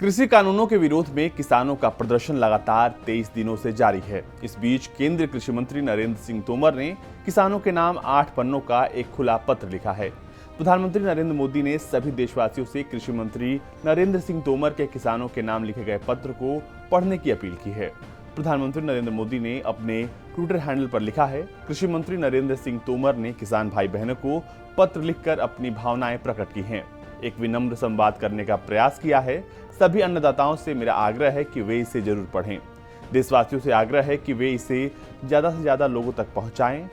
कृषि कानूनों के विरोध में किसानों का प्रदर्शन लगातार 23 दिनों से जारी है। इस बीच केंद्रीय कृषि मंत्री नरेंद्र सिंह तोमर ने किसानों के नाम 8 पन्नों का एक खुला पत्र लिखा है। प्रधानमंत्री नरेंद्र मोदी ने सभी देशवासियों से कृषि मंत्री नरेंद्र सिंह तोमर के किसानों के नाम लिखे गए पत्र को पढ़ने की अपील की है। प्रधानमंत्री नरेंद्र मोदी ने अपने ट्विटर हैंडल पर लिखा है, कृषि मंत्री नरेंद्र सिंह तोमर ने किसान भाई बहनों को पत्र लिखकर अपनी भावनाएं प्रकट की हैं। एक विनम्र संवाद करने का प्रयास किया है। सभी अन्नदाताओं से मेरा आग्रह है कि वे इसे जरूर पढ़ें। देशवासियों से आग्रह है कि वे इसे ज्यादा से ज्यादा लोगों तक पहुंचाएं।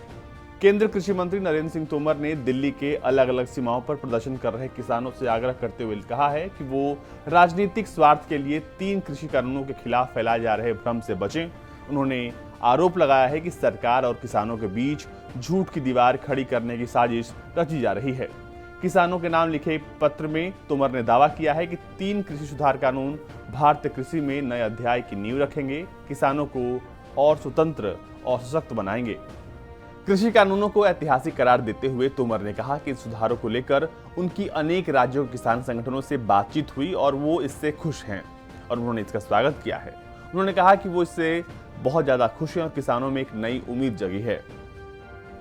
केंद्रीय कृषि मंत्री नरेंद्र सिंह तोमर ने दिल्ली के अलग अलग सीमाओं पर प्रदर्शन कर रहे किसानों से आग्रह करते हुए कहा है कि वो राजनीतिक स्वार्थ के लिए 3 कृषि कानूनों के खिलाफ फैलाए जा रहे भ्रम से बचें। उन्होंने आरोप लगाया है कि सरकार और किसानों के बीच झूठ की दीवार खड़ी करने की साजिश रची जा रही है। किसानों के नाम लिखे पत्र में तोमर ने दावा किया है कि 3 कृषि सुधार कानून भारतीय कृषि में नए अध्याय की नींव रखेंगे, किसानों को और स्वतंत्र और सशक्त बनाएंगे। कृषि कानूनों को ऐतिहासिक करार देते हुए तोमर ने कहा कि इन सुधारों को लेकर उनकी अनेक राज्यों के किसान संगठनों से बातचीत हुई और वो इससे खुश हैं और उन्होंने इसका स्वागत किया है। उन्होंने कहा कि वो इससे बहुत ज्यादा खुश हैं और किसानों में एक नई उम्मीद जगी है।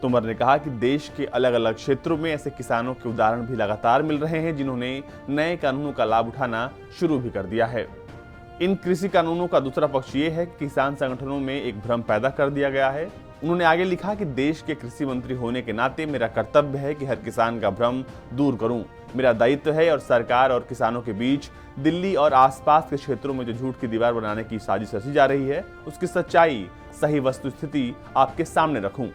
तोमर ने कहा कि देश के अलग अलग क्षेत्रों में ऐसे किसानों के उदाहरण भी लगातार मिल रहे हैं जिन्होंने नए कानूनों का लाभ उठाना शुरू भी कर दिया है। इन कृषि कानूनों का दूसरा पक्ष ये है कि किसान संगठनों में एक भ्रम पैदा कर दिया गया है। उन्होंने आगे लिखा कि देश के कृषि मंत्री होने के नाते मेरा कर्तव्य है कि हर किसान का भ्रम दूर करूं। मेरा दायित्व है और सरकार और किसानों के बीच दिल्ली और आसपास के क्षेत्रों में जो झूठ की दीवार बनाने की साजिश रची जा रही है उसकी सच्चाई, सही वस्तुस्थिति आपके सामने रखूं।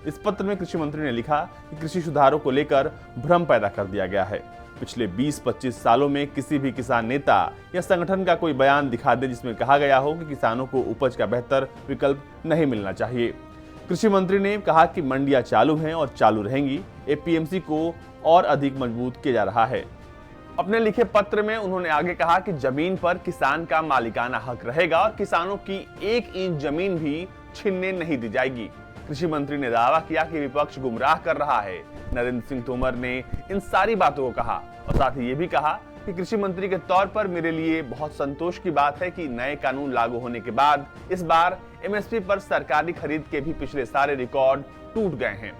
इस पत्र में कृषि मंत्री ने लिखा कि कृषि सुधारों को लेकर भ्रम पैदा कर दिया गया है। पिछले 20-25 सालों में किसी भी किसान नेता या संगठन का कोई बयान दिखा दे जिसमें कहा गया हो कि किसानों को उपज का बेहतर विकल्प नहीं मिलना चाहिए। कृषि मंत्री ने कहा कि मंडियां चालू हैं और चालू रहेंगी। एपीएमसी को और अधिक मजबूत किया जा रहा है। अपने लिखे पत्र में उन्होंने आगे कहा कि जमीन पर किसान का मालिकाना हक रहेगा और किसानों की 1 इंच जमीन भी छीनने नहीं दी जाएगी। कृषि मंत्री ने दावा किया कि विपक्ष गुमराह कर रहा है। नरेंद्र सिंह तोमर ने इन सारी बातों को कहा और साथ ही ये भी कहा कि कृषि मंत्री के तौर पर मेरे लिए बहुत संतोष की बात है कि नए कानून लागू होने के बाद इस बार एमएसपी पर सरकारी खरीद के भी पिछले सारे रिकॉर्ड टूट गए हैं।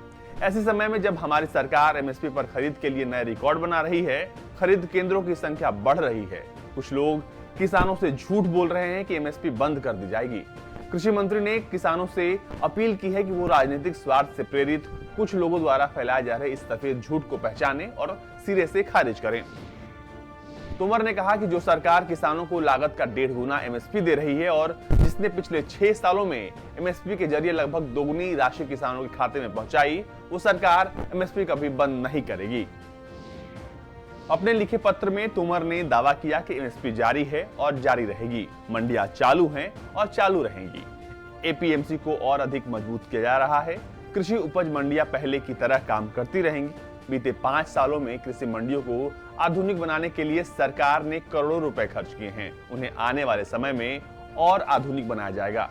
ऐसे समय में जब हमारी सरकार एमएसपी पर खरीद के लिए नए रिकॉर्ड बना रही है, खरीद केंद्रों की संख्या बढ़ रही है। कुछ लोग किसानों से झूठ बोल रहे हैं कि एमएसपी बंद कर दी जाएगी। कृषि मंत्री ने किसानों से अपील की है कि वो राजनीतिक स्वार्थ से प्रेरित कुछ लोगों द्वारा फैलाए जा रहे इस सफेद झूठ को पहचानें और सिरे से खारिज करें। तोमर ने कहा कि जो सरकार किसानों को लागत का 1.5 गुना एमएसपी दे रही है और जिसने पिछले 6 सालों में एमएसपी के जरिए लगभग 2 गुनी राशि किसानों के खाते में पहुंचाई, वो सरकार एमएसपी कभी बंद नहीं करेगी। अपने लिखे पत्र में तोमर ने दावा किया कि एमएसपी जारी है और जारी रहेगी। मंडियां चालू हैं और चालू रहेंगी। एपीएमसी को और अधिक मजबूत किया जा रहा है। कृषि उपज मंडियां पहले की तरह काम करती रहेंगी। बीते 5 सालों में कृषि मंडियों को आधुनिक बनाने के लिए सरकार ने करोड़ों रुपए खर्च किए हैं। उन्हें आने वाले समय में और आधुनिक बनाया जाएगा।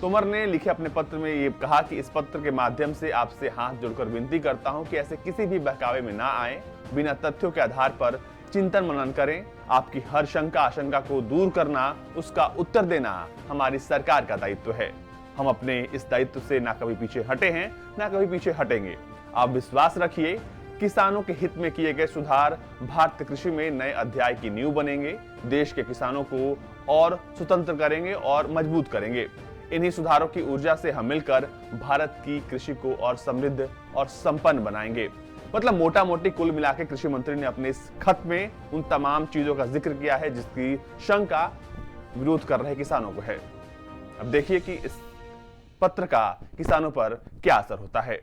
तोमर ने लिखे अपने पत्र में ये कहा कि इस पत्र के माध्यम से आपसे हाथ जोड़कर विनती करता हूं कि ऐसे किसी भी बहकावे में ना आए। बिना तथ्यों के आधार पर चिंतन मनन करें। आपकी हर शंका आशंका को दूर करना, उसका उत्तर देना हमारी सरकार का दायित्व है। हम अपने इस दायित्व से ना कभी पीछे हटे हैं, ना कभी पीछे हटेंगे। आप विश्वास रखिए, किसानों के हित में किए गए सुधार भारतीय कृषि में नए अध्याय की नींव बनेंगे, देश के किसानों को और स्वतंत्र करेंगे और मजबूत करेंगे। इन्हीं सुधारों की ऊर्जा से हम मिलकर भारत की कृषि को और समृद्ध और संपन्न बनाएंगे। मतलब मोटा मोटी कुल मिलाकर कृषि मंत्री ने अपने इस खत में उन तमाम चीजों का जिक्र किया है जिसकी शंका विरोध कर रहे किसानों को है। अब देखिए कि इस पत्र का किसानों पर क्या असर होता है।